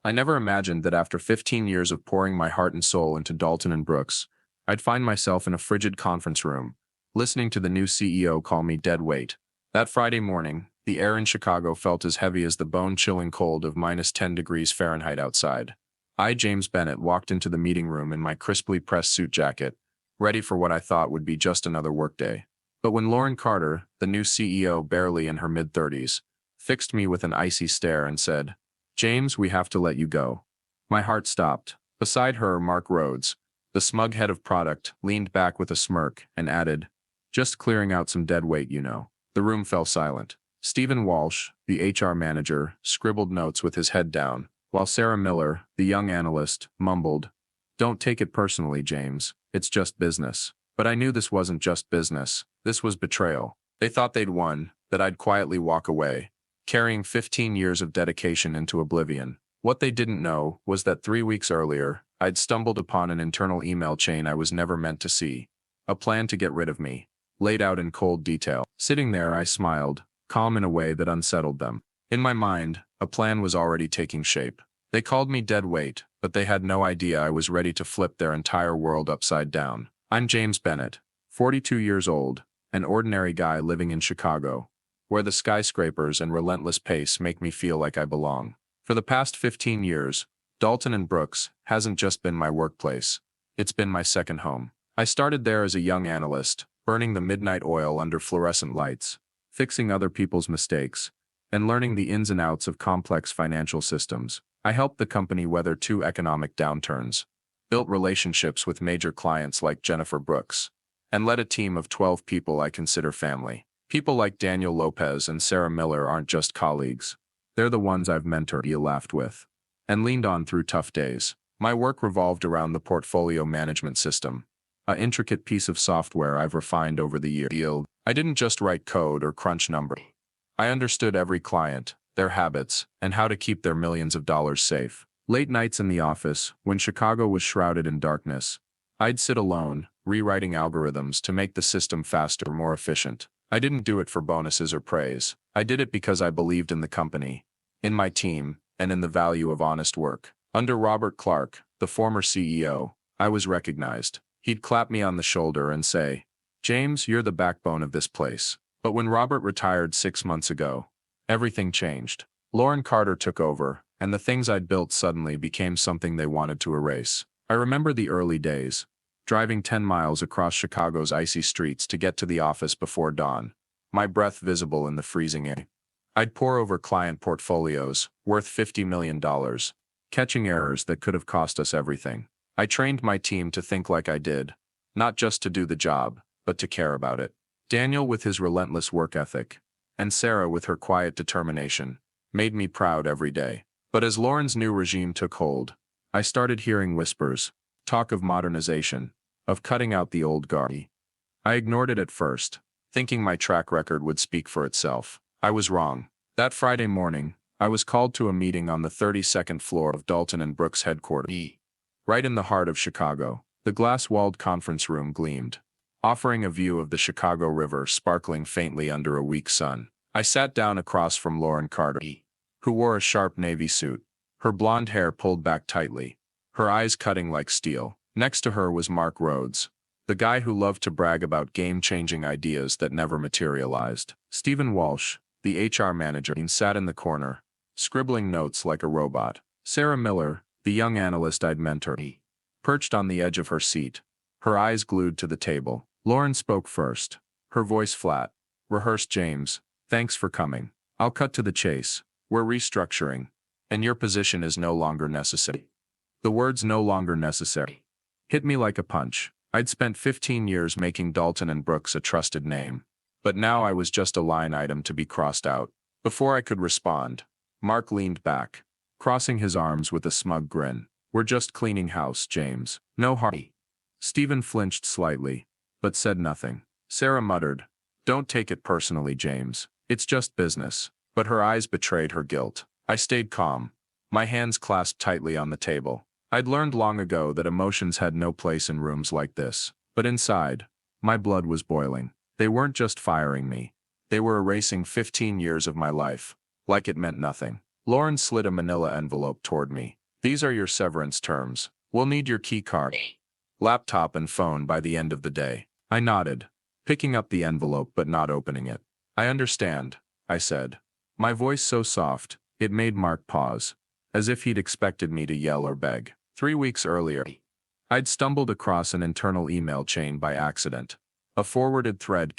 I never imagined that after 15 years of pouring my heart and soul into Dalton and Brooks, I'd find myself in a frigid conference room, listening to the new CEO call me dead weight. That Friday morning, the air in Chicago felt as heavy as the bone-chilling cold of -10 degrees Fahrenheit outside. I, James Bennett, walked into the meeting room in my crisply pressed suit jacket, ready for what I thought would be just another workday. But when Lauren Carter, the new CEO barely in her mid-30s, fixed me with an icy stare and said, "James, we have to let you go," my heart stopped. Beside her, Mark Rhodes, the smug head of product, leaned back with a smirk and added, "Just clearing out some dead weight, you know." The room fell silent. Stephen Walsh, the HR manager, scribbled notes with his head down, while Sarah Miller, the young analyst, mumbled, "Don't take it personally, James. It's just business." But I knew this wasn't just business. This was betrayal. They thought they'd won, that I'd quietly walk away, carrying 15 years of dedication into oblivion. What they didn't know was that 3 weeks earlier, I'd stumbled upon an internal email chain I was never meant to see. A plan to get rid of me, laid out in cold detail. Sitting there, I smiled, calm in a way that unsettled them. In my mind, a plan was already taking shape. They called me dead weight, but they had no idea I was ready to flip their entire world upside down. I'm James Bennett, 42 years old, an ordinary guy living in Chicago, where the skyscrapers and relentless pace make me feel like I belong. For the past 15 years, Dalton and Brooks hasn't just been my workplace. It's been my second home. I started there as a young analyst, burning the midnight oil under fluorescent lights, fixing other people's mistakes, and learning the ins and outs of complex financial systems. I helped the company weather 2 economic downturns, built relationships with major clients like Jennifer Brooks, and led a team of 12 people I consider family. People like Daniel Lopez and Sarah Miller aren't just colleagues. They're the ones I've mentored, laughed with, and leaned on through tough days. My work revolved around the portfolio management system, an intricate piece of software I've refined over the years. I didn't just write code or crunch numbers. I understood every client, their habits, and how to keep their millions of dollars safe. Late nights in the office, when Chicago was shrouded in darkness, I'd sit alone, rewriting algorithms to make the system faster, more efficient. I didn't do it for bonuses or praise. I did it because I believed in the company, in my team, and in the value of honest work. Under Robert Clark, the former CEO, I was recognized. He'd clap me on the shoulder and say, "James, you're the backbone of this place." But when Robert retired 6 months ago, everything changed. Lauren Carter took over, and the things I'd built suddenly became something they wanted to erase. I remember the early days, driving 10 miles across Chicago's icy streets to get to the office before dawn, my breath visible in the freezing air. I'd pore over client portfolios, worth $50 million, catching errors that could have cost us everything. I trained my team to think like I did, not just to do the job, but to care about it. Daniel, with his relentless work ethic, and Sarah, with her quiet determination, made me proud every day. But as Lauren's new regime took hold, I started hearing whispers, talk of modernization, of cutting out the old guard. I ignored it at first, thinking my track record would speak for itself. I was wrong. That Friday morning, I was called to a meeting on the 32nd floor of Dalton and Brooks headquarters. Right in the heart of Chicago, the glass-walled conference room gleamed, offering a view of the Chicago River sparkling faintly under a weak sun. I sat down across from Lauren Carter, who wore a sharp navy suit, her blonde hair pulled back tightly, her eyes cutting like steel. Next to her was Mark Rhodes, the guy who loved to brag about game-changing ideas that never materialized. Stephen Walsh, the HR manager, sat in the corner, scribbling notes like a robot. Sarah Miller, the young analyst I'd mentored, perched on the edge of her seat, her eyes glued to the table. Lauren spoke first, her voice flat. "Rehearsed, James. Thanks for coming. I'll cut to the chase. We're restructuring, and your position is no longer necessary." The words "no longer necessary" hit me like a punch. I'd spent 15 years making Dalton and Brooks a trusted name, but now I was just a line item to be crossed out. Before I could respond, Mark leaned back, crossing his arms with a smug grin. "We're just cleaning house, James. No hurry." Stephen flinched slightly, but said nothing. Sarah muttered, "Don't take it personally, James. It's just business." But her eyes betrayed her guilt. I stayed calm, my hands clasped tightly on the table. I'd learned long ago that emotions had no place in rooms like this. But inside, my blood was boiling. They weren't just firing me. They were erasing 15 years of my life, like it meant nothing. Lauren slid a manila envelope toward me. These are your severance terms. We'll need your key card, laptop, and phone by the end of the day. I nodded, picking up the envelope but not opening it. I understand, I said, my voice so soft, it made Mark pause, as if he'd expected me to yell or beg. 3 weeks earlier, I'd stumbled across an internal email chain by accident. A forwarded thread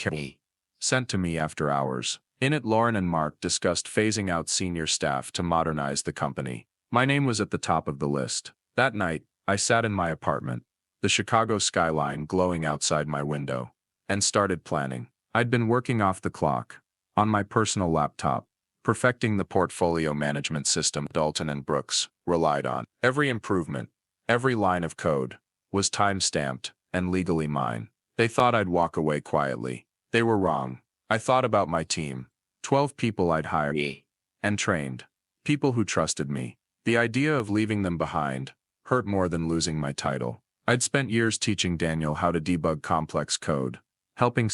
sent to me after hours. In it, Lauren and Mark discussed phasing out senior staff to modernize the company. My name was at the top of the list. That night, I sat in my apartment, the Chicago skyline glowing outside my window, and started planning. I'd been working off the clock, on my personal laptop, perfecting the portfolio management system Dalton and Brooks relied on. Every improvement, every line of code, was time-stamped and legally mine. They thought I'd walk away quietly. They were wrong. I thought about my team, 12 people I'd hired and trained, people who trusted me. The idea of leaving them behind hurt more than losing my title. I'd spent years teaching Daniel how to debug complex code, helping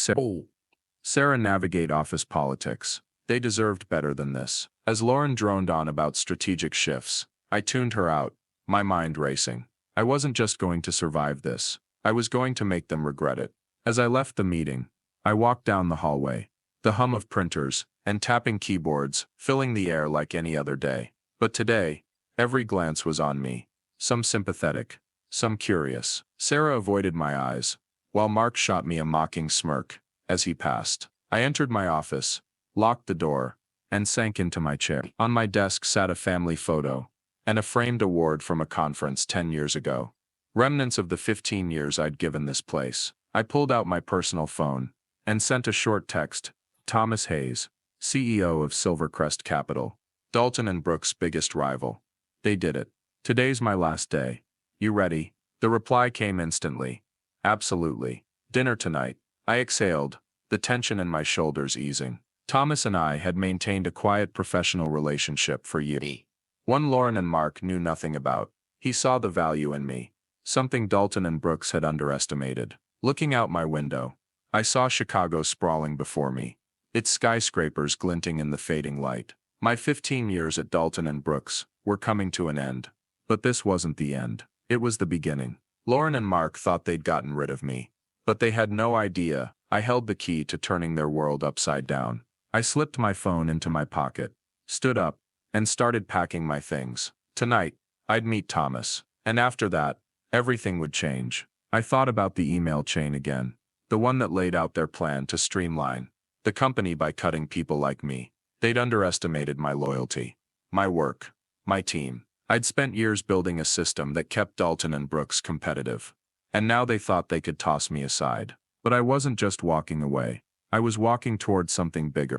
Sarah navigate office politics. They deserved better than this. As Lauren droned on about strategic shifts, I tuned her out, my mind racing. I wasn't just going to survive this. I was going to make them regret it. As I left the meeting, I walked down the hallway, the hum of printers and tapping keyboards filling the air like any other day. But today, every glance was on me, some sympathetic, some curious. Sarah avoided my eyes, while Mark shot me a mocking smirk as he passed. I entered my office, locked the door, and sank into my chair. On my desk sat a family photo and a framed award from a conference 10 years ago. Remnants of the 15 years I'd given this place. I pulled out my personal phone and sent a short text. Thomas Hayes, CEO of Silvercrest Capital, Dalton and Brooks' biggest rival. They did it. Today's my last day. You ready? The reply came instantly. Absolutely. Dinner tonight. I exhaled, the tension in my shoulders easing. Thomas and I had maintained a quiet professional relationship for years. One Lauren and Mark knew nothing about. He saw the value in me, something Dalton and Brooks had underestimated. Looking out my window, I saw Chicago sprawling before me, its skyscrapers glinting in the fading light. My 15 years at Dalton and Brooks were coming to an end. But this wasn't the end. It was the beginning. Lauren and Mark thought they'd gotten rid of me, but they had no idea I held the key to turning their world upside down. I slipped my phone into my pocket, stood up, and started packing my things. Tonight, I'd meet Thomas, and after that, everything would change. I thought about the email chain again, the one that laid out their plan to streamline the company by cutting people like me. They'd underestimated my loyalty, my work, my team. I'd spent years building a system that kept Dalton and Brooks competitive, and now they thought they could toss me aside. But I wasn't just walking away. I was walking toward something bigger,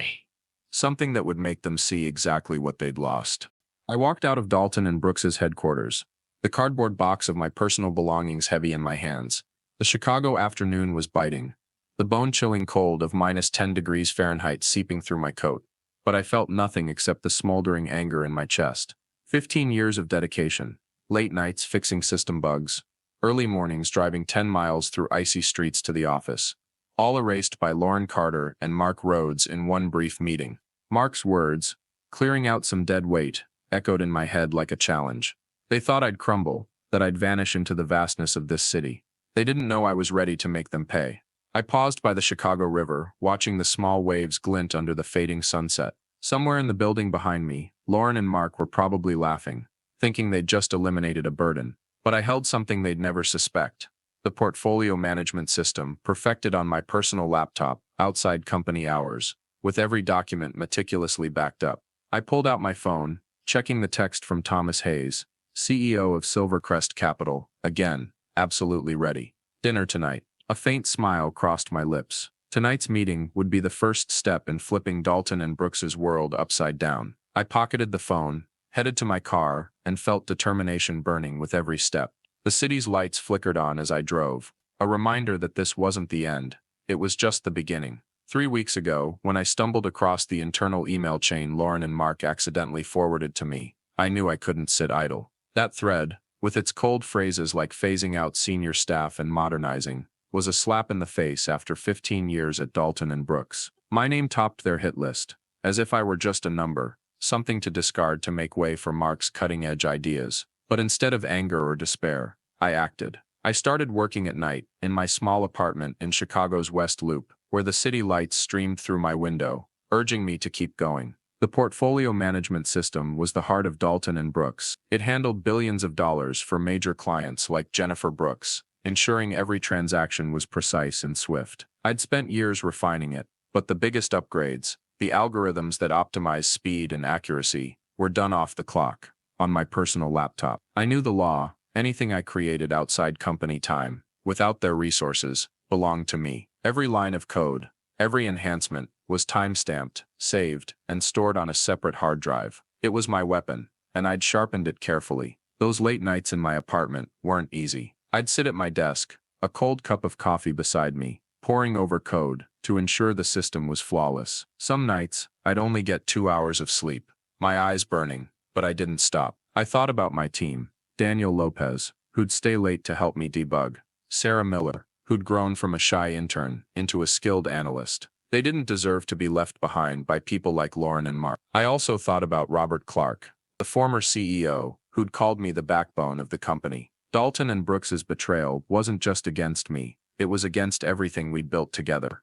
something that would make them see exactly what they'd lost. I walked out of Dalton and Brooks's headquarters, the cardboard box of my personal belongings heavy in my hands. The Chicago afternoon was biting, the bone-chilling cold of -10 degrees Fahrenheit seeping through my coat. But I felt nothing except the smoldering anger in my chest. 15 years of dedication, late nights fixing system bugs, early mornings driving 10 miles through icy streets to the office, all erased by Lauren Carter and Mark Rhodes in one brief meeting. Mark's words, clearing out some dead weight, echoed in my head like a challenge. They thought I'd crumble, that I'd vanish into the vastness of this city. They didn't know I was ready to make them pay. I paused by the Chicago River, watching the small waves glint under the fading sunset. Somewhere in the building behind me, Lauren and Mark were probably laughing, thinking they'd just eliminated a burden. But I held something they'd never suspect. The portfolio management system, perfected on my personal laptop, outside company hours, with every document meticulously backed up. I pulled out my phone, checking the text from Thomas Hayes, CEO of Silvercrest Capital, again, absolutely ready. Dinner tonight. A faint smile crossed my lips. Tonight's meeting would be the first step in flipping Dalton and Brooks's world upside down. I pocketed the phone, headed to my car, and felt determination burning with every step. The city's lights flickered on as I drove, a reminder that this wasn't the end. It was just the beginning. 3 weeks ago, when I stumbled across the internal email chain Lauren and Mark accidentally forwarded to me, I knew I couldn't sit idle. That thread, with its cold phrases like phasing out senior staff and modernizing, was a slap in the face after 15 years at Dalton and Brooks. My name topped their hit list, as if I were just a number, something to discard to make way for Mark's cutting-edge ideas. But instead of anger or despair, I acted. I started working at night, in my small apartment in Chicago's West Loop, where the city lights streamed through my window, urging me to keep going. The portfolio management system was the heart of Dalton and Brooks. It handled billions of dollars for major clients like Jennifer Brooks, ensuring every transaction was precise and swift. I'd spent years refining it, but the biggest upgrades, the algorithms that optimize speed and accuracy, were done off the clock, on my personal laptop. I knew the law: anything I created outside company time, without their resources, belonged to me. Every line of code, every enhancement, was time-stamped, saved, and stored on a separate hard drive. It was my weapon, and I'd sharpened it carefully. Those late nights in my apartment weren't easy. I'd sit at my desk, a cold cup of coffee beside me, poring over code to ensure the system was flawless. Some nights, I'd only get 2 hours of sleep, my eyes burning, but I didn't stop. I thought about my team: Daniel Lopez, who'd stay late to help me debug; Sarah Miller, who'd grown from a shy intern into a skilled analyst. They didn't deserve to be left behind by people like Lauren and Mark. I also thought about Robert Clark, the former CEO, who'd called me the backbone of the company. Dalton and Brooks's betrayal wasn't just against me, it was against everything we'd built together.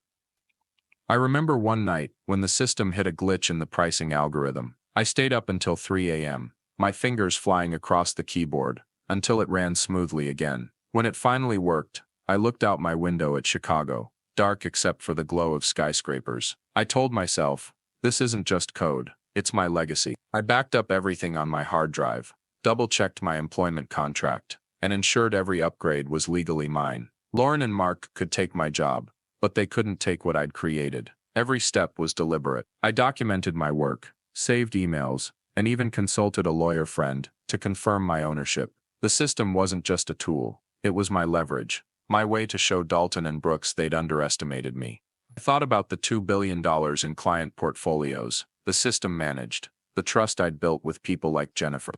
I remember one night when the system hit a glitch in the pricing algorithm. I stayed up until 3 a.m., my fingers flying across the keyboard, until it ran smoothly again. When it finally worked, I looked out my window at Chicago, dark except for the glow of skyscrapers. I told myself, this isn't just code, it's my legacy. I backed up everything on my hard drive, double-checked my employment contract, and ensured every upgrade was legally mine. Lauren and Mark could take my job, but they couldn't take what I'd created. Every step was deliberate. I documented my work, saved emails, and even consulted a lawyer friend to confirm my ownership. The system wasn't just a tool, it was my leverage, my way to show Dalton and Brooks they'd underestimated me. I thought about the $2 billion in client portfolios the system managed, the trust I'd built with people like Jennifer.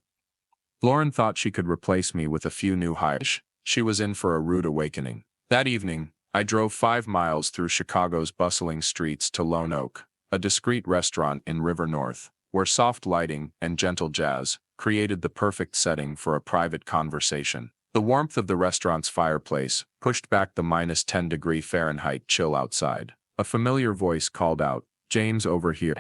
Lauren thought she could replace me with a few new hires. She was in for a rude awakening. That evening, I drove 5 miles through Chicago's bustling streets to Lone Oak, a discreet restaurant in River North, where soft lighting and gentle jazz created the perfect setting for a private conversation. The warmth of the restaurant's fireplace pushed back the -10 Fahrenheit chill outside. A familiar voice called out, "James, over here."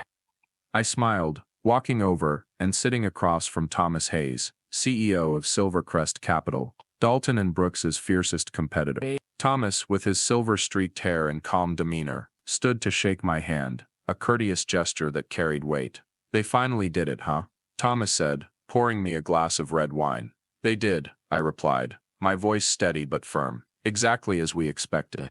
I smiled, walking over and sitting across from Thomas Hayes, CEO of Silvercrest Capital, Dalton and Brooks's fiercest competitor. Thomas, with his silver-streaked hair and calm demeanor, stood to shake my hand, a courteous gesture that carried weight. "They finally did it, huh?" Thomas said, pouring me a glass of red wine. "They did," I replied, my voice steady but firm. "Exactly as we expected."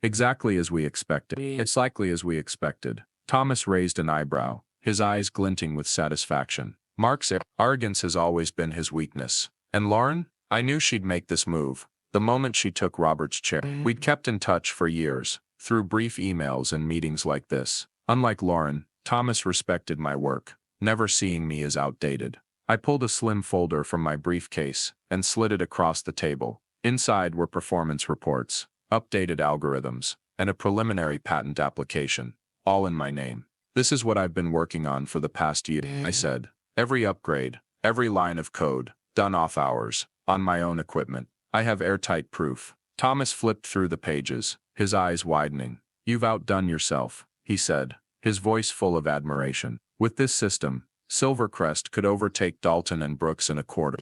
"Exactly as we expected. It's likely as we expected." Thomas raised an eyebrow, his eyes glinting with satisfaction. "Mark's arrogance has always been his weakness. And Lauren? I knew she'd make this move, the moment she took Robert's chair. We'd kept in touch for years, through brief emails and meetings like this. Unlike Lauren, Thomas respected my work, never seeing me as outdated. I pulled a slim folder from my briefcase and slid it across the table. Inside were performance reports, updated algorithms, and a preliminary patent application, all in my name. "This is what I've been working on for the past year," I said. "Every upgrade, every line of code, done off hours, on my own equipment. I have airtight proof." Thomas flipped through the pages, his eyes widening. "You've outdone yourself," he said, his voice full of admiration. "With this system, Silvercrest could overtake Dalton and Brooks in a quarter."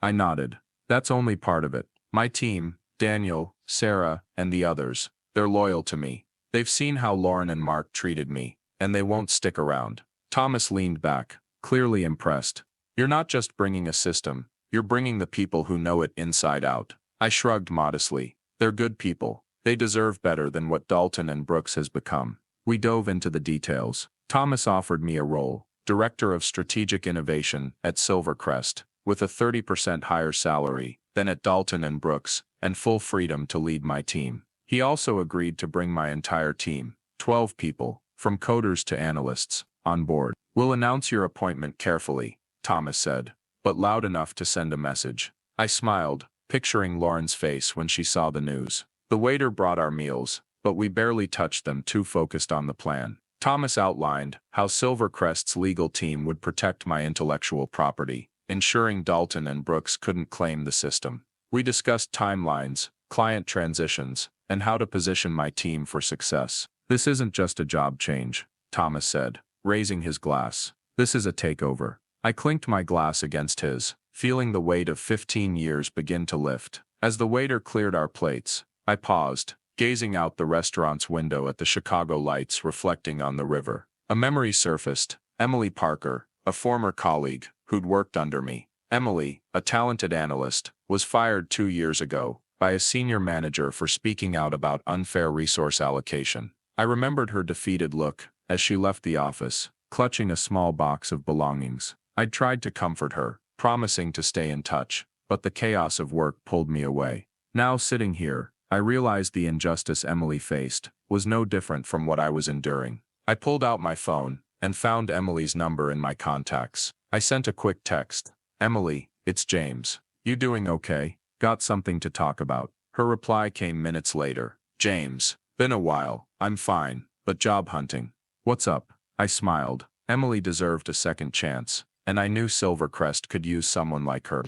I nodded. "That's only part of it. My team, Daniel, Sarah, and the others, they're loyal to me. They've seen how Lauren and Mark treated me, and they won't stick around." Thomas leaned back, clearly impressed. "You're not just bringing a system, you're bringing the people who know it inside out." I shrugged modestly. "They're good people. They deserve better than what Dalton and Brooks has become." We dove into the details. Thomas offered me a role, Director of Strategic Innovation at Silvercrest, with a 30% higher salary than at Dalton and Brooks, and full freedom to lead my team. He also agreed to bring my entire team, 12 people, from coders to analysts, on board. "We'll announce your appointment carefully," Thomas said, but loud enough to send a message. I smiled, picturing Lauren's face when she saw the news. The waiter brought our meals, but we barely touched them, too focused on the plan. Thomas outlined how Silvercrest's legal team would protect my intellectual property, ensuring Dalton and Brooks couldn't claim the system. We discussed timelines, client transitions, and how to position my team for success. "This isn't just a job change," Thomas said, raising his glass. "This is a takeover." I clinked my glass against his, feeling the weight of 15 years begin to lift. As the waiter cleared our plates, I paused, gazing out the restaurant's window at the Chicago lights reflecting on the river. A memory surfaced: Emily Parker, a former colleague who'd worked under me. Emily, a talented analyst, was fired 2 years ago by a senior manager for speaking out about unfair resource allocation. I remembered her defeated look as she left the office, clutching a small box of belongings. I'd tried to comfort her, promising to stay in touch, but the chaos of work pulled me away. Now sitting here, I realized the injustice Emily faced was no different from what I was enduring. I pulled out my phone and found Emily's number in my contacts. I sent a quick text. "Emily, it's James. You doing okay? Got something to talk about." Her reply came minutes later. "James, been a while. I'm fine, but job hunting." "What's up?" I smiled. Emily deserved a second chance, and I knew Silvercrest could use someone like her.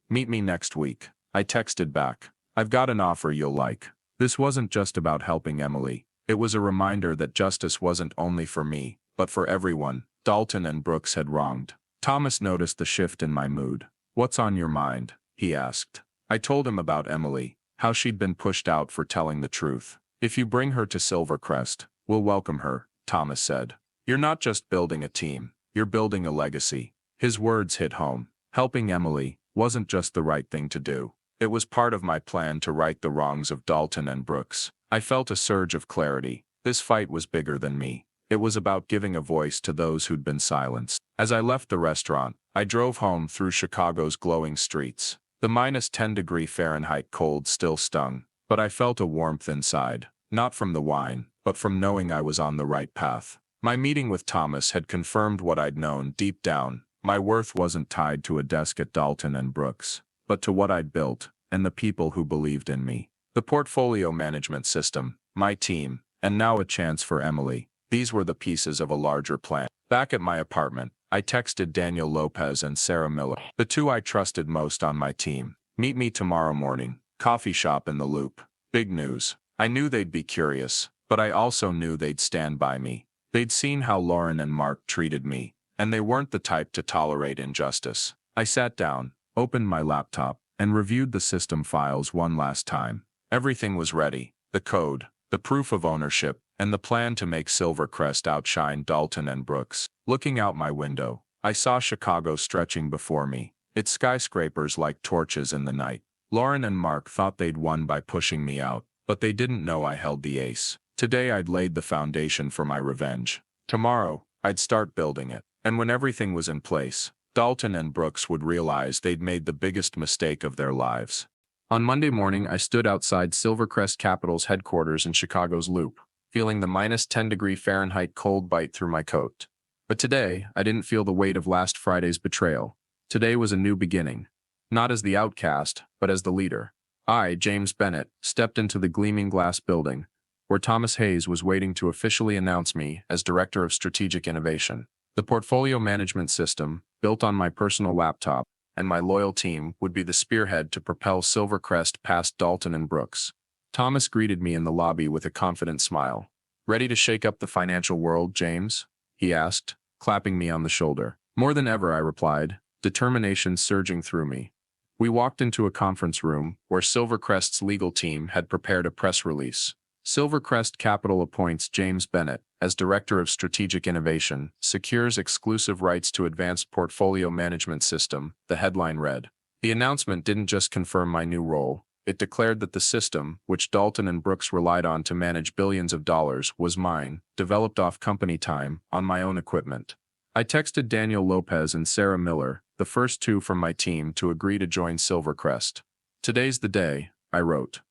"Meet me next week," I texted back. "I've got an offer you'll like." This wasn't just about helping Emily. It was a reminder that justice wasn't only for me, but for everyone Dalton and Brooks had wronged. Thomas noticed the shift in my mood. "What's on your mind?" he asked. I told him about Emily, how she'd been pushed out for telling the truth. "If you bring her to Silvercrest, we'll welcome her," Thomas said. "You're not just building a team, you're building a legacy." His words hit home. Helping Emily wasn't just the right thing to do. It was part of my plan to right the wrongs of Dalton and Brooks. I felt a surge of clarity. This fight was bigger than me. It was about giving a voice to those who'd been silenced. As I left the restaurant, I drove home through Chicago's glowing streets. The -10°F cold still stung, but I felt a warmth inside, not from the wine, but from knowing I was on the right path. My meeting with Thomas had confirmed what I'd known deep down. My worth wasn't tied to a desk at Dalton and Brooks, but to what I'd built, and the people who believed in me. The portfolio management system, my team, and now a chance for Emily. These were the pieces of a larger plan. Back at my apartment, I texted Daniel Lopez and Sarah Miller, the two I trusted most on my team. "Meet me tomorrow morning. Coffee shop in the Loop." Big news. I knew they'd be curious, but I also knew they'd stand by me. They'd seen how Lauren and Mark treated me, and they weren't the type to tolerate injustice. I sat down, opened my laptop, and reviewed the system files one last time. Everything was ready: the code, the proof of ownership, and the plan to make Silvercrest outshine Dalton and Brooks. Looking out my window, I saw Chicago stretching before me, its skyscrapers like torches in the night. Lauren and Mark thought they'd won by pushing me out, but they didn't know I held the ace. Today I'd laid the foundation for my revenge. Tomorrow, I'd start building it. And when everything was in place, Dalton and Brooks would realize they'd made the biggest mistake of their lives. On Monday morning, I stood outside Silvercrest Capital's headquarters in Chicago's Loop, feeling the -10°F cold bite through my coat. But today, I didn't feel the weight of last Friday's betrayal. Today was a new beginning. Not as the outcast, but as the leader. I, James Bennett, stepped into the gleaming glass building, where Thomas Hayes was waiting to officially announce me as Director of Strategic Innovation. The portfolio management system, built on my personal laptop, and my loyal team would be the spearhead to propel Silvercrest past Dalton and Brooks. Thomas greeted me in the lobby with a confident smile. "Ready to shake up the financial world, James?" he asked, clapping me on the shoulder. "More than ever," I replied, determination surging through me. We walked into a conference room where Silvercrest's legal team had prepared a press release. Silvercrest Capital appoints James Bennett as Director of Strategic Innovation, secures exclusive rights to advanced portfolio management system, the headline read. The announcement didn't just confirm my new role, it declared that the system, which Dalton and Brooks relied on to manage billions of dollars, was mine, developed off company time, on my own equipment. I texted Daniel Lopez and Sarah Miller, the first two from my team, to agree to join Silvercrest. "Today's the day," I wrote.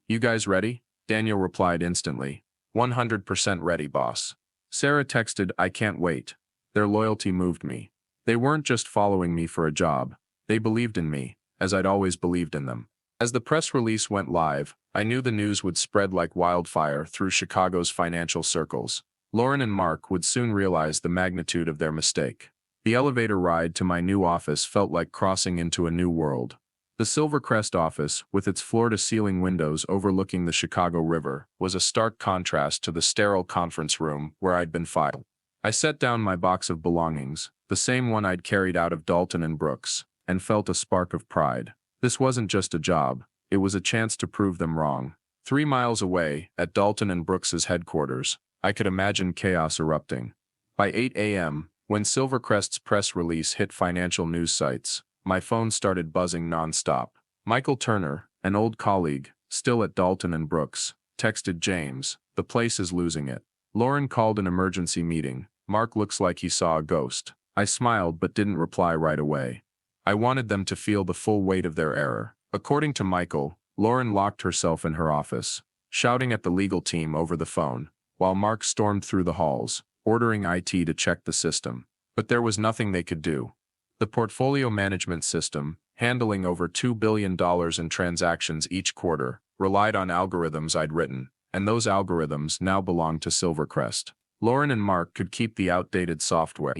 "You guys ready?" Daniel replied instantly. 100% ready, boss." Sarah texted, "I can't wait." Their loyalty moved me. They weren't just following me for a job. They believed in me, as I'd always believed in them. As the press release went live, I knew the news would spread like wildfire through Chicago's financial circles. Lauren and Mark would soon realize the magnitude of their mistake. The elevator ride to my new office felt like crossing into a new world. The Silvercrest office, with its floor-to-ceiling windows overlooking the Chicago River, was a stark contrast to the sterile conference room where I'd been fired. I set down my box of belongings, the same one I'd carried out of Dalton and Brooks, and felt a spark of pride. This wasn't just a job, it was a chance to prove them wrong. 3 miles away, at Dalton and Brooks's headquarters, I could imagine chaos erupting. By 8 a.m., when Silvercrest's press release hit financial news sites, my phone started buzzing non-stop. Michael Turner, an old colleague, still at Dalton and Brooks, texted James, "The place is losing it." Lauren called an emergency meeting. "Mark looks like he saw a ghost." I smiled but didn't reply right away. I wanted them to feel the full weight of their error. According to Michael, Lauren locked herself in her office, shouting at the legal team over the phone, while Mark stormed through the halls, ordering IT to check the system. But there was nothing they could do. The portfolio management system, handling over $2 billion in transactions each quarter, relied on algorithms I'd written, and those algorithms now belonged to Silvercrest. Lauren and Mark could keep the outdated software,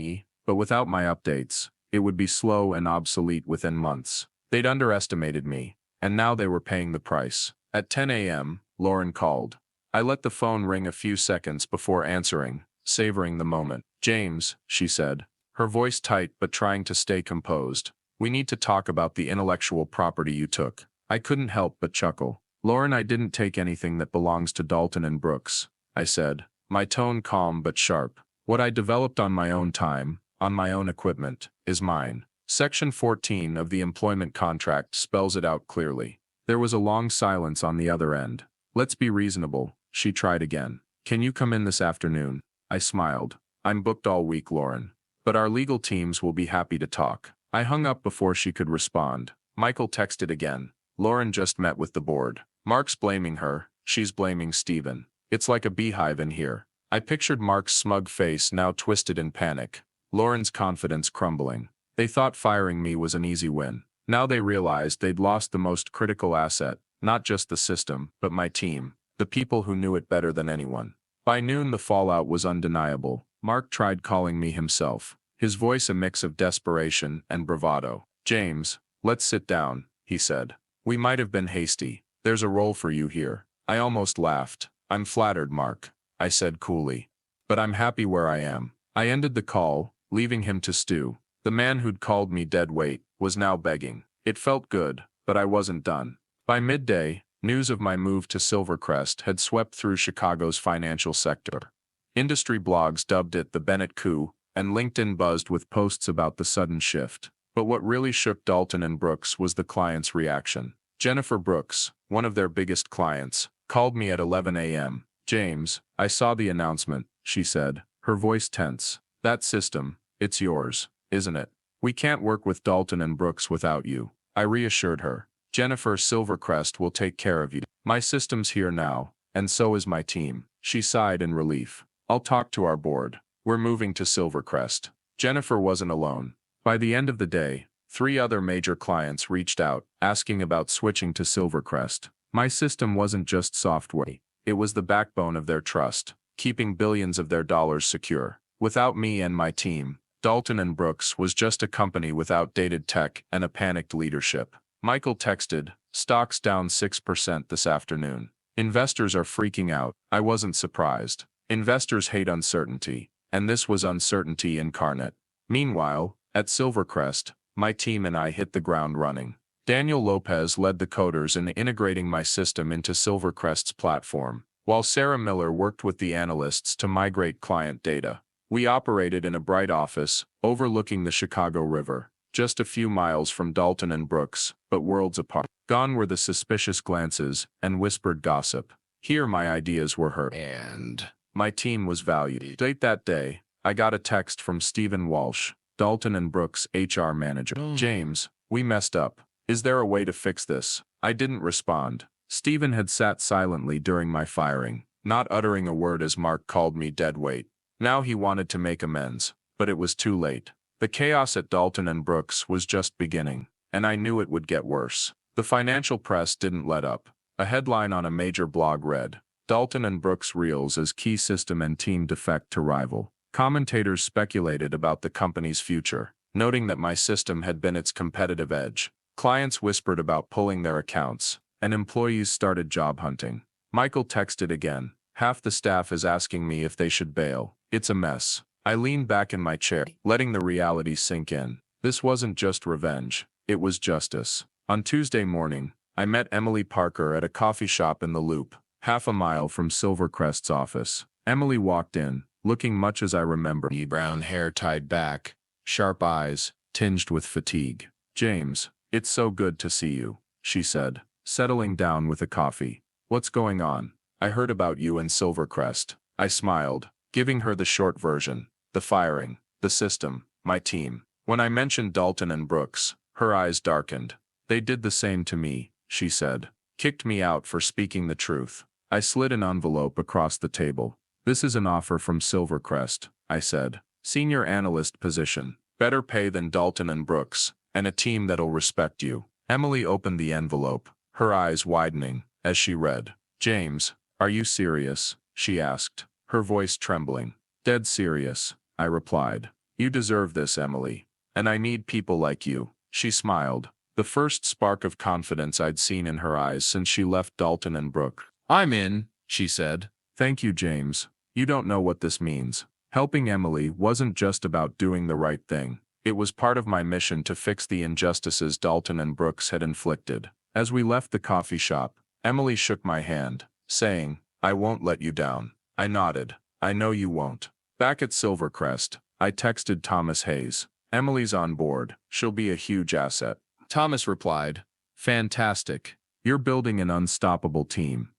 but without my updates, it would be slow and obsolete within months. They'd underestimated me, and now they were paying the price. At 10 a.m., Lauren called. I let the phone ring a few seconds before answering, savoring the moment. "James," she said, her voice tight but trying to stay composed, "we need to talk about the intellectual property you took." I couldn't help but chuckle. "Lauren, I didn't take anything that belongs to Dalton and Brooks," I said, my tone calm but sharp. "What I developed on my own time, on my own equipment, is mine." Section 14 of the employment contract spells it out clearly. There was a long silence on the other end. "Let's be reasonable," she tried again. "Can you come in this afternoon?" I smiled. "I'm booked all week, Lauren. But our legal teams will be happy to talk." I hung up before she could respond. Michael texted again. "Lauren just met with the board. Mark's blaming her, she's blaming Steven. It's like a beehive in here." I pictured Mark's smug face now twisted in panic, Lauren's confidence crumbling. They thought firing me was an easy win. Now they realized they'd lost the most critical asset, not just the system, but my team, the people who knew it better than anyone. By noon the fallout was undeniable. Mark tried calling me himself, his voice a mix of desperation and bravado. "James, let's sit down," he said. "We might have been hasty. There's a role for you here." I almost laughed. "I'm flattered, Mark," I said coolly. "But I'm happy where I am." I ended the call, leaving him to stew. The man who'd called me dead weight was now begging. It felt good, but I wasn't done. By midday, news of my move to Silvercrest had swept through Chicago's financial sector. Industry blogs dubbed it the Bennett coup, and LinkedIn buzzed with posts about the sudden shift. But what really shook Dalton and Brooks was the client's reaction. Jennifer Brooks, one of their biggest clients, called me at 11 a.m. "James, I saw the announcement," she said, her voice tense. "That system, it's yours, isn't it? We can't work with Dalton and Brooks without you." I reassured her. "Jennifer, Silvercrest will take care of you. My system's here now, and so is my team." She sighed in relief. "I'll talk to our board. We're moving to Silvercrest." Jennifer wasn't alone. By the end of the day, 3 other major clients reached out, asking about switching to Silvercrest. My system wasn't just software. It was the backbone of their trust, keeping billions of their dollars secure. Without me and my team, Dalton and Brooks was just a company with outdated tech and a panicked leadership. Michael texted, "Stocks down 6% this afternoon. Investors are freaking out." I wasn't surprised. Investors hate uncertainty, and this was uncertainty incarnate. Meanwhile, at Silvercrest, my team and I hit the ground running. Daniel Lopez led the coders in integrating my system into Silvercrest's platform, while Sarah Miller worked with the analysts to migrate client data. We operated in a bright office, overlooking the Chicago River, just a few miles from Dalton and Brooks, but worlds apart. Gone were the suspicious glances and whispered gossip. Here my ideas were heard, and my team was valued. Late that day, I got a text from Stephen Walsh, Dalton and Brooks' HR manager. "James, we messed up. Is there a way to fix this?" I didn't respond. Stephen had sat silently during my firing, not uttering a word as Mark called me dead weight. Now he wanted to make amends, but it was too late. The chaos at Dalton and Brooks was just beginning, and I knew it would get worse. The financial press didn't let up. A headline on a major blog read, Dalton and Brooks reels as key system and team defect to rival. Commentators speculated about the company's future, noting that my system had been its competitive edge. Clients whispered about pulling their accounts, and employees started job hunting. Michael texted again. Half the staff is asking me if they should bail. It's a mess. I leaned back in my chair, letting the reality sink in. This wasn't just revenge. It was justice. On Tuesday morning, I met Emily Parker at a coffee shop in the Loop, half a mile from Silvercrest's office. Emily walked in, looking much as I remember. Brown hair tied back, sharp eyes, tinged with fatigue. "James, it's so good to see you," she said, settling down with a coffee. "What's going on? I heard about you and Silvercrest." I smiled, giving her the short version. The firing, the system, my team. When I mentioned Dalton and Brooks, her eyes darkened. "They did the same to me," she said. "Kicked me out for speaking the truth." I slid an envelope across the table. "This is an offer from Silvercrest," I said. "Senior analyst position, better pay than Dalton and Brooks, and a team that'll respect you." Emily opened the envelope, her eyes widening, as she read. "James, are you serious?" she asked, her voice trembling. "Dead serious," I replied. "You deserve this, Emily. And I need people like you." She smiled, the first spark of confidence I'd seen in her eyes since she left Dalton and Brooke. "I'm in," she said. "Thank you, James. You don't know what this means." Helping Emily wasn't just about doing the right thing. It was part of my mission to fix the injustices Dalton and Brooks had inflicted. As we left the coffee shop, Emily shook my hand, saying, "I won't let you down." I nodded. "I know you won't." Back at Silvercrest, I texted Thomas Hayes. "Emily's on board. She'll be a huge asset." Thomas replied, "Fantastic. You're building an unstoppable team."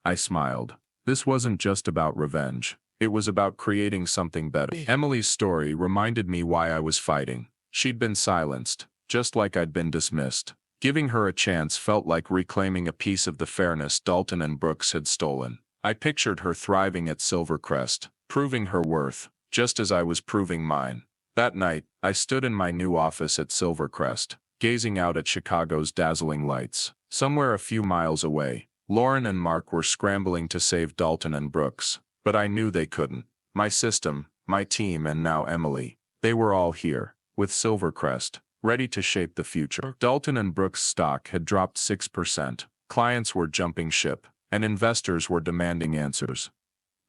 I smiled. This wasn't just about revenge. It was about creating something better. Emily's story reminded me why I was fighting. She'd been silenced, just like I'd been dismissed. Giving her a chance felt like reclaiming a piece of the fairness Dalton and Brooks had stolen. I pictured her thriving at Silvercrest, proving her worth, just as I was proving mine. That night, I stood in my new office at Silvercrest, gazing out at Chicago's dazzling lights. Somewhere a few miles away, Lauren and Mark were scrambling to save Dalton and Brooks, but I knew they couldn't. My system, my team, and now Emily. They were all here, with Silvercrest, ready to shape the future. Dalton and Brooks' stock had dropped 6%, clients were jumping ship, and investors were demanding answers.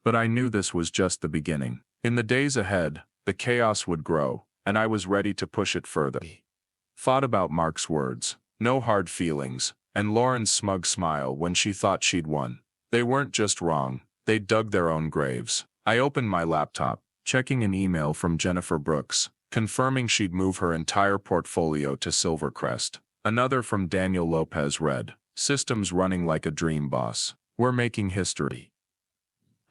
But I knew this was just the beginning. In the days ahead, the chaos would grow, and I was ready to push it further. Thought about Mark's words, "No hard feelings," and Lauren's smug smile when she thought she'd won. They weren't just wrong, they dug their own graves. I opened my laptop, checking an email from Jennifer Brooks, confirming she'd move her entire portfolio to Silvercrest. Another from Daniel Lopez read, "Systems running like a dream, boss. We're making history."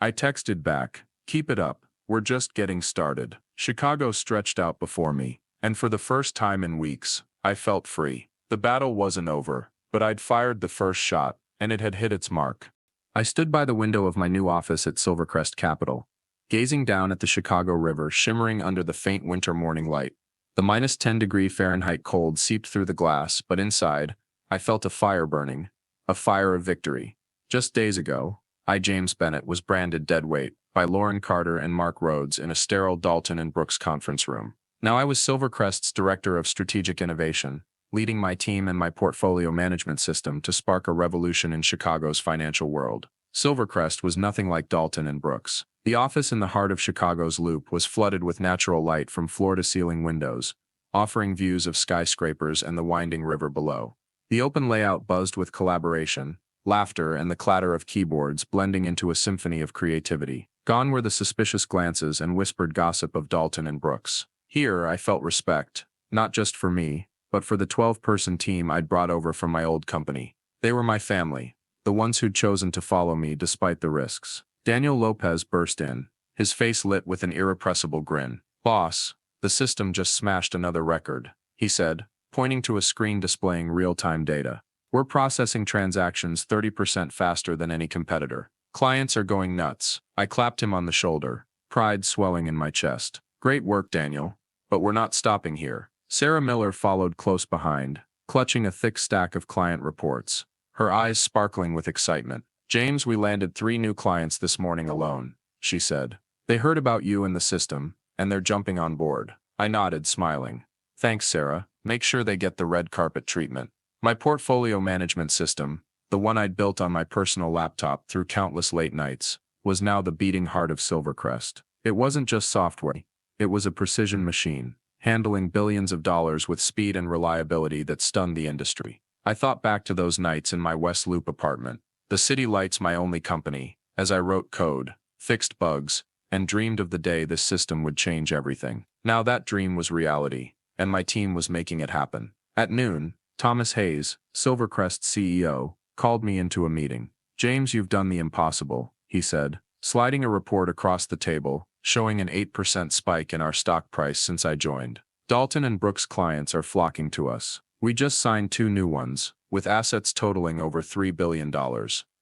I texted back, "Keep it up, we're just getting started." Chicago stretched out before me, and for the first time in weeks, I felt free. The battle wasn't over, but I'd fired the first shot, and it had hit its mark. I stood by the window of my new office at Silvercrest Capital, gazing down at the Chicago River shimmering under the faint winter morning light. The -10°F cold seeped through the glass, but inside, I felt a fire burning, a fire of victory. Just days ago, James Bennett, was branded deadweight by Lauren Carter and Mark Rhodes in a sterile Dalton and Brooks conference room. Now I was Silvercrest's Director of Strategic Innovation, leading my team and my portfolio management system to spark a revolution in Chicago's financial world. Silvercrest was nothing like Dalton and Brooks. The office in the heart of Chicago's Loop was flooded with natural light from floor-to-ceiling windows, offering views of skyscrapers and the winding river below. The open layout buzzed with collaboration, laughter, and the clatter of keyboards blending into a symphony of creativity. Gone were the suspicious glances and whispered gossip of Dalton and Brooks. Here I felt respect, not just for me, but for the 12-person team I'd brought over from my old company. They were my family, the ones who'd chosen to follow me despite the risks. Daniel Lopez burst in, his face lit with an irrepressible grin. "Boss, the system just smashed another record," he said, pointing to a screen displaying real-time data. "We're processing transactions 30% faster than any competitor. Clients are going nuts." I clapped him on the shoulder, pride swelling in my chest. "Great work, Daniel. But we're not stopping here." Sarah Miller followed close behind, clutching a thick stack of client reports, her eyes sparkling with excitement. James, we landed 3 new clients this morning alone, she said. They heard about you in the system, and they're jumping on board. I nodded, smiling. Thanks, Sarah. Make sure they get the red carpet treatment. My portfolio management system, the one I'd built on my personal laptop through countless late nights, was now the beating heart of Silvercrest. It wasn't just software. It was a precision machine, handling billions of dollars with speed and reliability that stunned the industry. I thought back to those nights in my West Loop apartment. The city lights my only company, as I wrote code, fixed bugs, and dreamed of the day this system would change everything. Now that dream was reality, and my team was making it happen. At noon, Thomas Hayes, Silvercrest's CEO, called me into a meeting. James, you've done the impossible, he said, sliding a report across the table, showing an 8% spike in our stock price since I joined. Dalton and Brooks clients are flocking to us. We just signed 2 new ones, with assets totaling over $3 billion.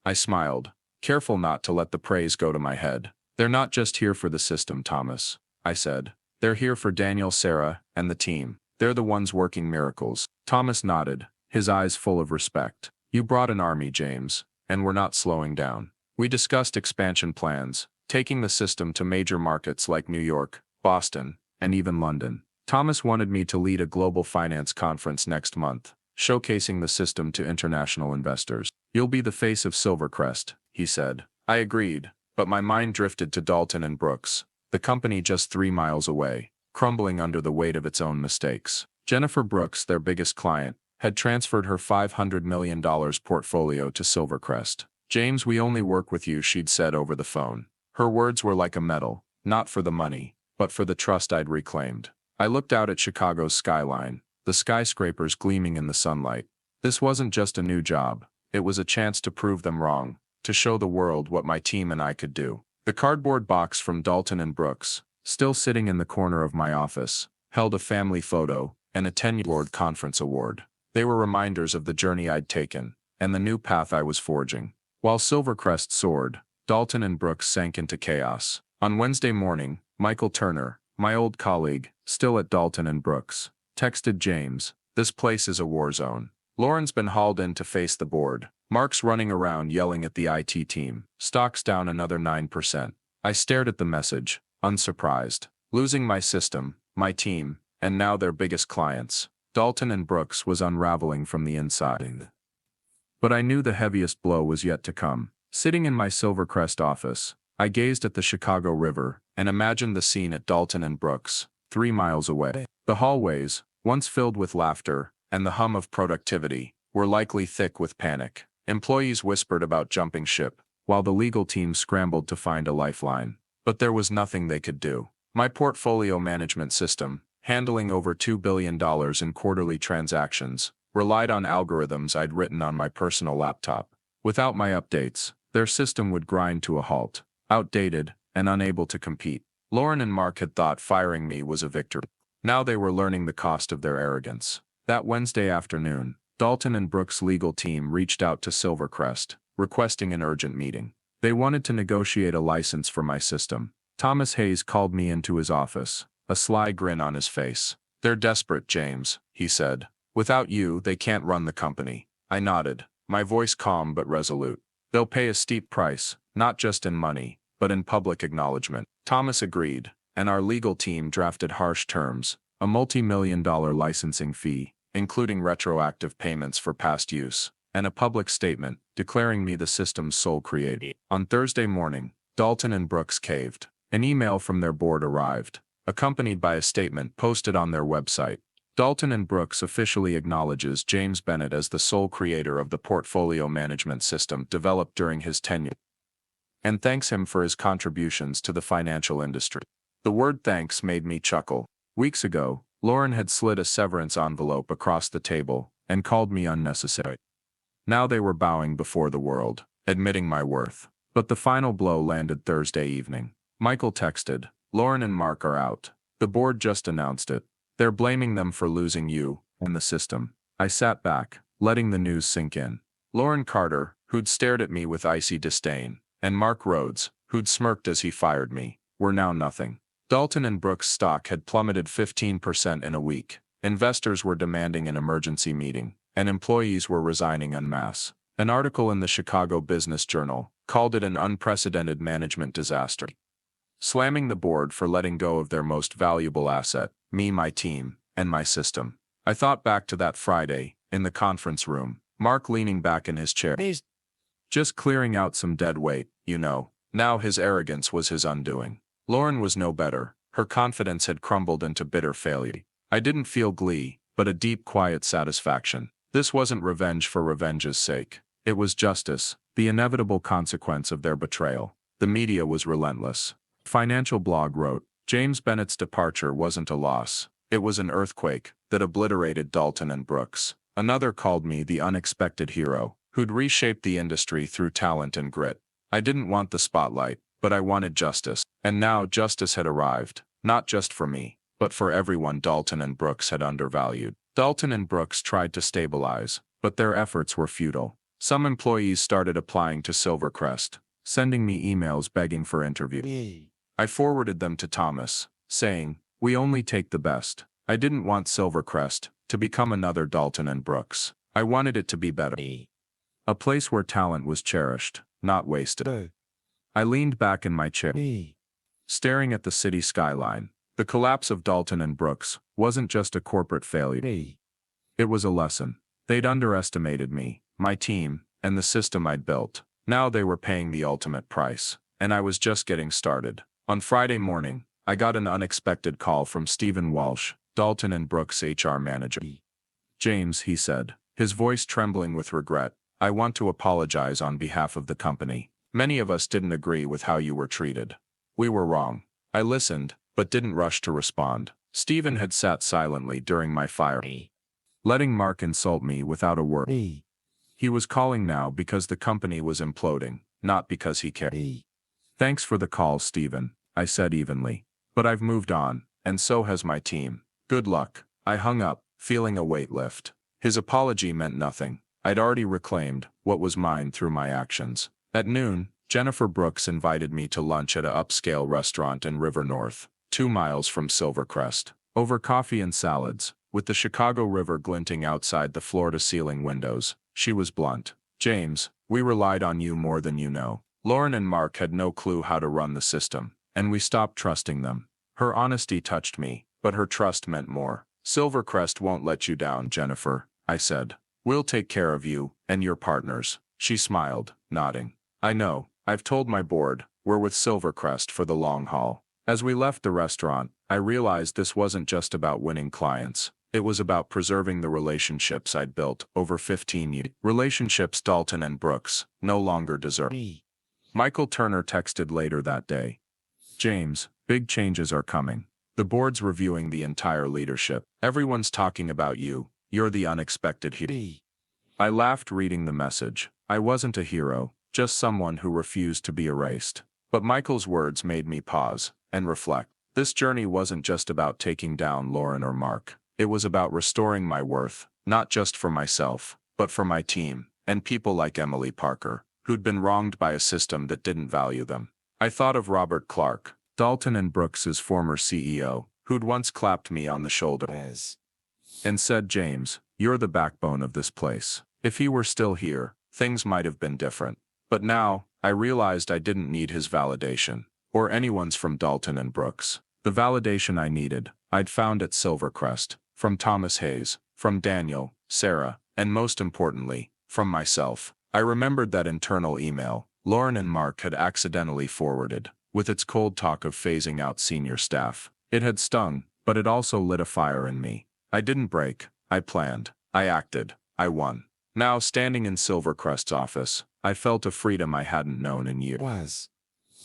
I smiled, careful not to let the praise go to my head. They're not just here for the system, Thomas, I said. They're here for Daniel, Sarah, and the team. They're the ones working miracles. Thomas nodded, his eyes full of respect. You brought an army, James, and we're not slowing down. We discussed expansion plans, taking the system to major markets like New York, Boston, and even London. Thomas wanted me to lead a global finance conference next month, showcasing the system to international investors. You'll be the face of Silvercrest, he said. I agreed, but my mind drifted to Dalton and Brooks, the company just 3 miles away, crumbling under the weight of its own mistakes. Jennifer Brooks, their biggest client, had transferred her $500 million portfolio to Silvercrest. James, we only work with you, she'd said over the phone. Her words were like a medal, not for the money, but for the trust I'd reclaimed. I looked out at Chicago's skyline, the skyscrapers gleaming in the sunlight. This wasn't just a new job, it was a chance to prove them wrong, to show the world what my team and I could do. The cardboard box from Dalton and Brooks, still sitting in the corner of my office, held a family photo and a 10-year conference award. They were reminders of the journey I'd taken, and the new path I was forging. While Silvercrest soared, Dalton and Brooks sank into chaos. On Wednesday morning, Michael Turner, my old colleague, still at Dalton and Brooks, texted James, "This place is a war zone. Lauren's been hauled in to face the board. Mark's running around yelling at the IT team. Stock's down another 9%. I stared at the message, unsurprised. Losing my system, my team, and now their biggest clients. Dalton and Brooks was unraveling from the inside. But I knew the heaviest blow was yet to come. Sitting in my Silvercrest office, I gazed at the Chicago River and imagined the scene at Dalton and Brooks, 3 miles away. The hallways, once filled with laughter and the hum of productivity, were likely thick with panic. Employees whispered about jumping ship, while the legal team scrambled to find a lifeline. But there was nothing they could do. My portfolio management system, handling over $2 billion in quarterly transactions, relied on algorithms I'd written on my personal laptop. Without my updates, their system would grind to a halt, outdated and unable to compete. Lauren and Mark had thought firing me was a victory. Now they were learning the cost of their arrogance. That Wednesday afternoon, Dalton and Brooks' legal team reached out to Silvercrest, requesting an urgent meeting. They wanted to negotiate a license for my system. Thomas Hayes called me into his office, a sly grin on his face. They're desperate, James, he said. Without you, they can't run the company. I nodded, my voice calm but resolute. They'll pay a steep price, not just in money, but in public acknowledgement. Thomas agreed, and our legal team drafted harsh terms, a multi-million-dollar licensing fee, including retroactive payments for past use, and a public statement declaring me the system's sole creator. On Thursday morning, Dalton and Brooks caved. An email from their board arrived, accompanied by a statement posted on their website. Dalton and Brooks officially acknowledges James Bennett as the sole creator of the portfolio management system developed during his tenure, and thanks him for his contributions to the financial industry. The word thanks made me chuckle. Weeks ago, Lauren had slid a severance envelope across the table and called me unnecessary. Now they were bowing before the world, admitting my worth. But the final blow landed Thursday evening. Michael texted, "Lauren and Mark are out. The board just announced it. They're blaming them for losing you and the system." I sat back, letting the news sink in. Lauren Carter, who'd stared at me with icy disdain, and Mark Rhodes, who'd smirked as he fired me, were now nothing. Dalton and Brooks' stock had plummeted 15% in a week. Investors were demanding an emergency meeting, and employees were resigning en masse. An article in the Chicago Business Journal called it an unprecedented management disaster, slamming the board for letting go of their most valuable asset, me, my team, and my system. I thought back to that Friday, in the conference room, Mark leaning back in his chair, just clearing out some dead weight, you know. Now his arrogance was his undoing. Lauren was no better. Her confidence had crumbled into bitter failure. I didn't feel glee, but a deep, quiet satisfaction. This wasn't revenge for revenge's sake. It was justice, the inevitable consequence of their betrayal. The media was relentless. Financial blog wrote, James Bennett's departure wasn't a loss. It was an earthquake that obliterated Dalton and Brooks. Another called me the unexpected hero, who'd reshaped the industry through talent and grit. I didn't want the spotlight, but I wanted justice. And now justice had arrived, not just for me, but for everyone Dalton and Brooks had undervalued. Dalton and Brooks tried to stabilize, but their efforts were futile. Some employees started applying to Silvercrest, sending me emails begging for interviews. I forwarded them to Thomas, saying, "We only take the best." I didn't want Silvercrest to become another Dalton and Brooks. I wanted it to be better. A place where talent was cherished, not wasted. I leaned back in my chair, staring at the city skyline. The collapse of Dalton and Brooks wasn't just a corporate failure. It was a lesson. They'd underestimated me, my team, and the system I'd built. Now they were paying the ultimate price, and I was just getting started. On Friday morning, I got an unexpected call from Stephen Walsh, Dalton and Brooks' HR manager. "James," he said, his voice trembling with regret, "I want to apologize on behalf of the company. Many of us didn't agree with how you were treated. We were wrong." I listened, but didn't rush to respond. Stephen had sat silently during my fire, letting Mark insult me without a word. He was calling now because the company was imploding, not because he cared. "Thanks for the call, Stephen," I said evenly. "But I've moved on, and so has my team. Good luck." I hung up, feeling a weight lift. His apology meant nothing. I'd already reclaimed what was mine through my actions. At noon, Jennifer Brooks invited me to lunch at an upscale restaurant in River North, 2 miles from Silvercrest. Over coffee and salads, with the Chicago River glinting outside the floor-to-ceiling windows, she was blunt. "James, we relied on you more than you know. Lauren and Mark had no clue how to run the system, and we stopped trusting them." Her honesty touched me, but her trust meant more. "Silvercrest won't let you down, Jennifer," I said. "We'll take care of you and your partners." She smiled, nodding. "I know. I've told my board, we're with Silvercrest for the long haul." As we left the restaurant, I realized this wasn't just about winning clients. It was about preserving the relationships I'd built over 15 years. Relationships Dalton and Brooks no longer deserve. Michael Turner texted later that day. "James, big changes are coming. The board's reviewing the entire leadership. Everyone's talking about you. You're the unexpected hero." I laughed reading the message. I wasn't a hero, just someone who refused to be erased. But Michael's words made me pause and reflect. This journey wasn't just about taking down Lauren or Mark. It was about restoring my worth, not just for myself, but for my team, and people like Emily Parker, who'd been wronged by a system that didn't value them. I thought of Robert Clark, Dalton and Brooks' former CEO, who'd once clapped me on the shoulder and said, "James, you're the backbone of this place." If he were still here, things might have been different. But now, I realized I didn't need his validation, or anyone's from Dalton and Brooks. The validation I needed, I'd found at Silvercrest, from Thomas Hayes, from Daniel, Sarah, and most importantly, from myself. I remembered that internal email Lauren and Mark had accidentally forwarded, with its cold talk of phasing out senior staff. It had stung, but it also lit a fire in me. I didn't break. I planned. I acted. I won. Now, standing in Silvercrest's office, I felt a freedom I hadn't known in years.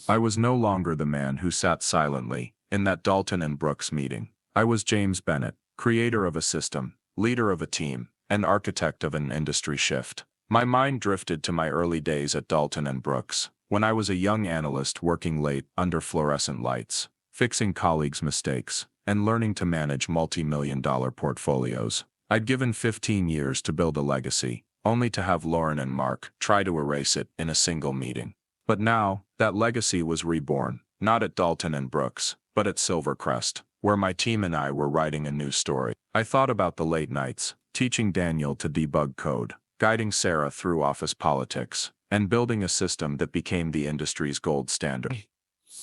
I was no longer the man who sat silently in that Dalton and Brooks meeting. I was James Bennett, creator of a system, leader of a team, and architect of an industry shift. My mind drifted to my early days at Dalton and Brooks, when I was a young analyst working late under fluorescent lights, fixing colleagues' mistakes, and learning to manage multi-million-dollar portfolios. I'd given 15 years to build a legacy, only to have Lauren and Mark try to erase it in a single meeting. But now, that legacy was reborn, not at Dalton and Brooks, but at Silvercrest, where my team and I were writing a new story. I thought about the late nights, teaching Daniel to debug code, guiding Sarah through office politics, and building a system that became the industry's gold standard.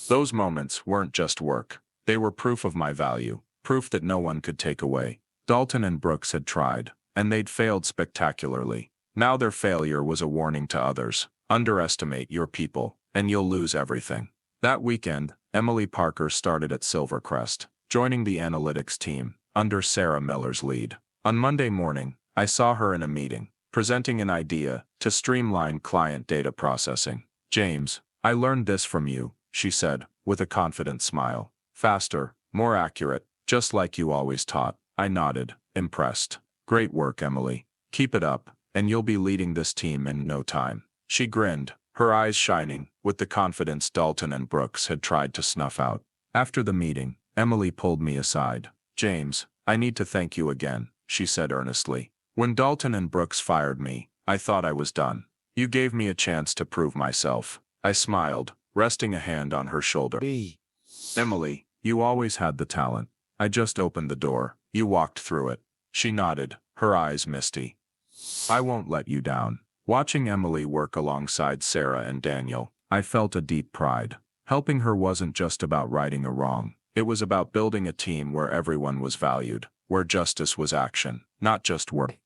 Those moments weren't just work. They were proof of my value, proof that no one could take away. Dalton and Brooks had tried, and they'd failed spectacularly. Now their failure was a warning to others. Underestimate your people, and you'll lose everything. That weekend, Emily Parker started at Silvercrest, joining the analytics team, under Sarah Miller's lead. On Monday morning, I saw her in a meeting, presenting an idea to streamline client data processing. "James, I learned this from you," she said, with a confident smile. "Faster, more accurate, just like you always taught." I nodded, impressed. "Great work, Emily. Keep it up, and you'll be leading this team in no time." She grinned, her eyes shining with the confidence Dalton and Brooks had tried to snuff out. After the meeting, Emily pulled me aside. "James, I need to thank you again," she said earnestly. "When Dalton and Brooks fired me, I thought I was done. You gave me a chance to prove myself." I smiled, resting a hand on her shoulder. "Emily, you always had the talent. I just opened the door. You walked through it." She nodded, her eyes misty. "I won't let you down." Watching Emily work alongside Sarah and Daniel, I felt a deep pride. Helping her wasn't just about righting a wrong. It was about building a team where everyone was valued, where justice was action, not just work.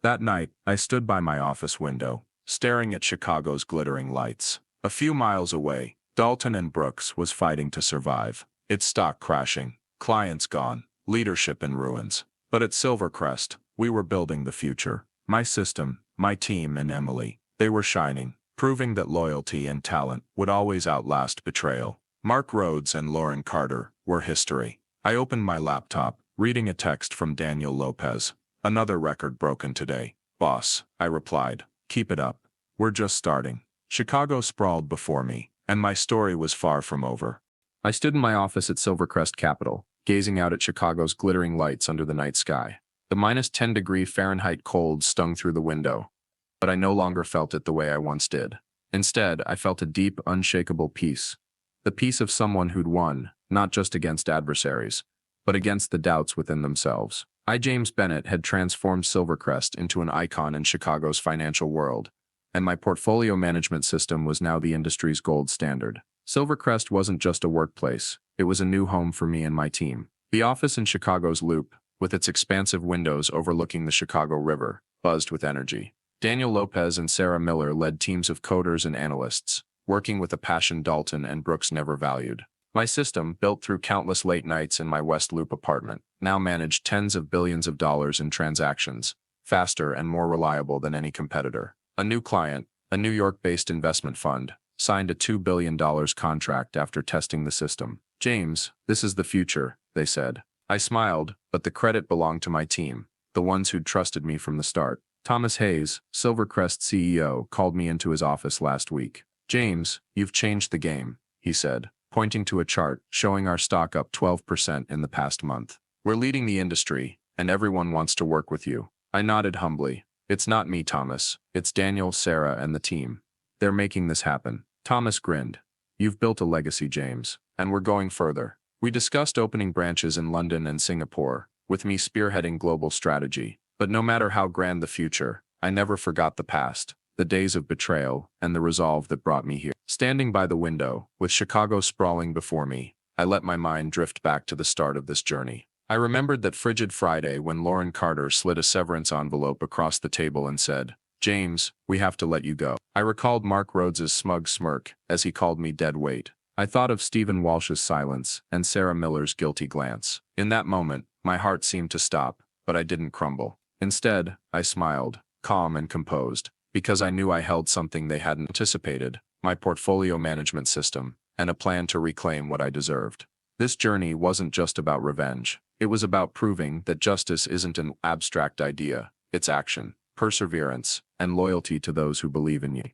That night, I stood by my office window, staring at Chicago's glittering lights. A few miles away, Dalton and Brooks was fighting to survive. Its stock crashing, clients gone, leadership in ruins. But at Silvercrest, we were building the future. My system, my team, and Emily. They were shining, proving that loyalty and talent would always outlast betrayal. Mark Rhodes and Lauren Carter were history. I opened my laptop, reading a text from Daniel Lopez. "Another record broken today, boss," I replied. "Keep it up. We're just starting." Chicago sprawled before me, and my story was far from over. I stood in my office at Silvercrest Capital, gazing out at Chicago's glittering lights under the night sky. The -10-degree Fahrenheit cold stung through the window, but I no longer felt it the way I once did. Instead, I felt a deep, unshakable peace. The peace of someone who'd won, not just against adversaries, but against the doubts within themselves. James Bennett had transformed Silvercrest into an icon in Chicago's financial world, and my portfolio management system was now the industry's gold standard. Silvercrest wasn't just a workplace, it was a new home for me and my team. The office in Chicago's Loop, with its expansive windows overlooking the Chicago River, buzzed with energy. Daniel Lopez and Sarah Miller led teams of coders and analysts, working with a passion Dalton and Brooks never valued. My system, built through countless late nights in my West Loop apartment, now managed tens of billions of dollars in transactions, faster and more reliable than any competitor. A new client, a New York-based investment fund, signed a $2 billion contract after testing the system. "James, this is the future," they said. I smiled, but the credit belonged to my team, the ones who'd trusted me from the start. Thomas Hayes, Silvercrest CEO, called me into his office last week. "James, you've changed the game," he said, pointing to a chart showing our stock up 12% in the past month. "We're leading the industry, and everyone wants to work with you." I nodded humbly. "It's not me, Thomas. It's Daniel, Sarah, and the team. They're making this happen." Thomas grinned. "You've built a legacy, James, and we're going further." We discussed opening branches in London and Singapore, with me spearheading global strategy. But no matter how grand the future, I never forgot the past, the days of betrayal, and the resolve that brought me here. Standing by the window, with Chicago sprawling before me, I let my mind drift back to the start of this journey. I remembered that frigid Friday when Lauren Carter slid a severance envelope across the table and said, "James, we have to let you go." I recalled Mark Rhodes's smug smirk as he called me dead weight. I thought of Stephen Walsh's silence and Sarah Miller's guilty glance. In that moment, my heart seemed to stop, but I didn't crumble. Instead, I smiled, calm and composed, because I knew I held something they hadn't anticipated, my portfolio management system, and a plan to reclaim what I deserved. This journey wasn't just about revenge. It was about proving that justice isn't an abstract idea, it's action, perseverance, and loyalty to those who believe in you.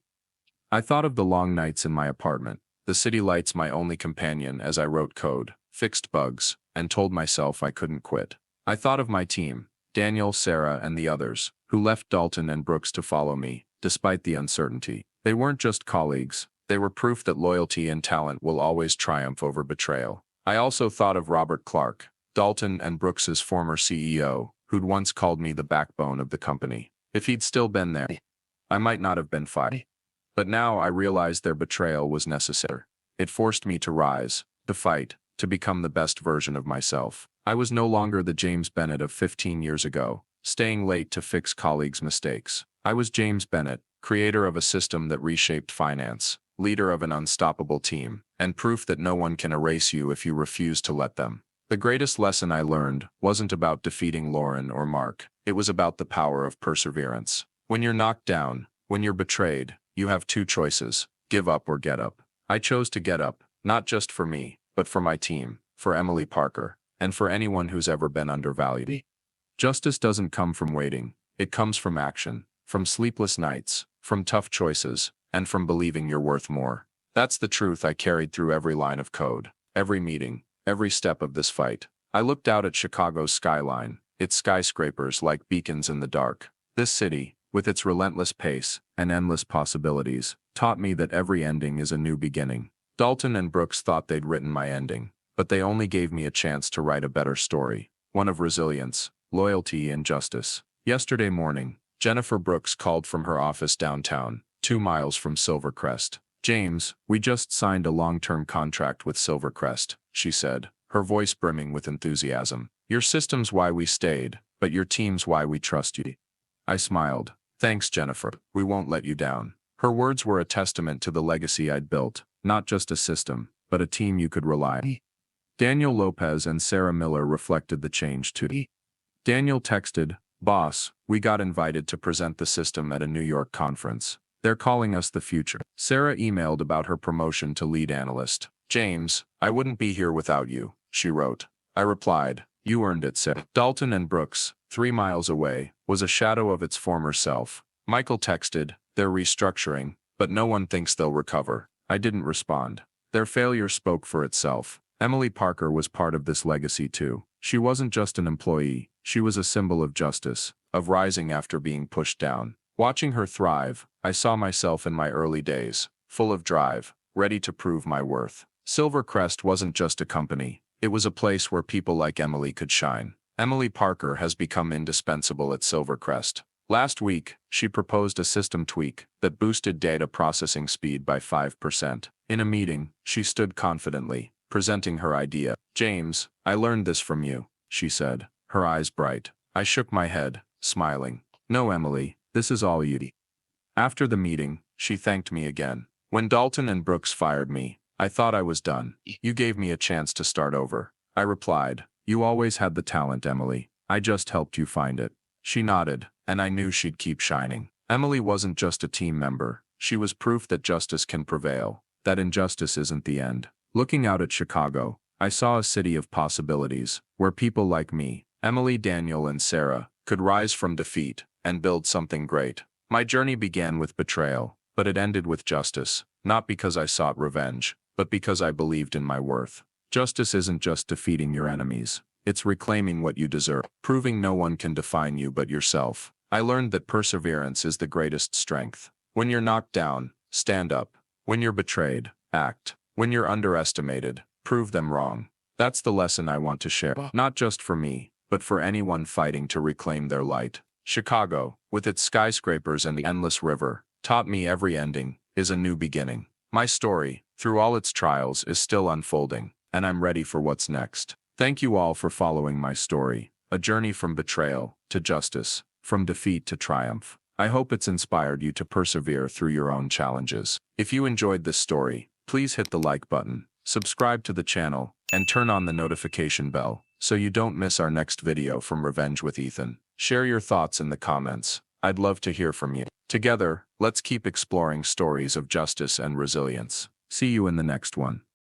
I thought of the long nights in my apartment, the city lights my only companion as I wrote code, fixed bugs, and told myself I couldn't quit. I thought of my team, Daniel, Sarah, and the others, who left Dalton and Brooks to follow me, despite the uncertainty. They weren't just colleagues, they were proof that loyalty and talent will always triumph over betrayal. I also thought of Robert Clark, Dalton and Brooks's former CEO, who'd once called me the backbone of the company. If he'd still been there, I might not have been fired. But now I realized their betrayal was necessary. It forced me to rise, to fight, to become the best version of myself. I was no longer the James Bennett of 15 years ago, staying late to fix colleagues' mistakes. I was James Bennett, creator of a system that reshaped finance, leader of an unstoppable team, and proof that no one can erase you if you refuse to let them. The greatest lesson I learned wasn't about defeating Lauren or Mark. It was about the power of perseverance. When you're knocked down, when you're betrayed, you have two choices: give up or get up. I chose to get up, not just for me, but for my team, for Emily Parker, and for anyone who's ever been undervalued. Justice doesn't come from waiting. It comes from action, from sleepless nights, from tough choices, and from believing you're worth more. That's the truth I carried through every line of code, every meeting, every step of this fight. I looked out at Chicago's skyline, its skyscrapers like beacons in the dark. This city, with its relentless pace and endless possibilities, taught me that every ending is a new beginning. Dalton and Brooks thought they'd written my ending, but they only gave me a chance to write a better story, one of resilience, loyalty, and justice. Yesterday morning, Jennifer Brooks called from her office downtown, 2 miles from Silvercrest. "James, we just signed a long-term contract with Silvercrest," she said, her voice brimming with enthusiasm. "Your system's why we stayed, but your team's why we trust you." I smiled. "Thanks, Jennifer. We won't let you down." Her words were a testament to the legacy I'd built, not just a system, but a team you could rely on. Daniel Lopez and Sarah Miller reflected the change too. Daniel texted, "Boss, we got invited to present the system at a New York conference. They're calling us the future." Sarah emailed about her promotion to lead analyst. "James, I wouldn't be here without you," she wrote. I replied, "You earned it, Sarah." Dalton and Brooks, 3 miles away, was a shadow of its former self. Michael texted, "They're restructuring, but no one thinks they'll recover." I didn't respond. Their failure spoke for itself. Emily Parker was part of this legacy too. She wasn't just an employee, she was a symbol of justice, of rising after being pushed down. Watching her thrive, I saw myself in my early days, full of drive, ready to prove my worth. Silvercrest wasn't just a company, it was a place where people like Emily could shine. Emily Parker has become indispensable at Silvercrest. Last week, she proposed a system tweak that boosted data processing speed by 5%. In a meeting, she stood confidently, presenting her idea. "James, I learned this from you," she said, her eyes bright. I shook my head, smiling. "No, Emily, this is all you." After the meeting, she thanked me again. "When Dalton and Brooks fired me, I thought I was done. You gave me a chance to start over." I replied, "You always had the talent, Emily. I just helped you find it." She nodded, and I knew she'd keep shining. Emily wasn't just a team member. She was proof that justice can prevail, that injustice isn't the end. Looking out at Chicago, I saw a city of possibilities, where people like me, Emily, Daniel, and Sarah, could rise from defeat and build something great. My journey began with betrayal, but it ended with justice, not because I sought revenge, but because I believed in my worth. Justice isn't just defeating your enemies. It's reclaiming what you deserve, proving no one can define you but yourself. I learned that perseverance is the greatest strength. When you're knocked down, stand up. When you're betrayed, act. When you're underestimated, prove them wrong. That's the lesson I want to share, not just for me, but for anyone fighting to reclaim their light. Chicago, with its skyscrapers and the endless river, taught me every ending is a new beginning. My story, through all its trials, is still unfolding, and I'm ready for what's next. Thank you all for following my story, a journey from betrayal to justice, from defeat to triumph. I hope it's inspired you to persevere through your own challenges. If you enjoyed this story, please hit the like button, subscribe to the channel, and turn on the notification bell so you don't miss our next video from Revenge with Ethan. Share your thoughts in the comments. I'd love to hear from you. Together, let's keep exploring stories of justice and resilience. See you in the next one.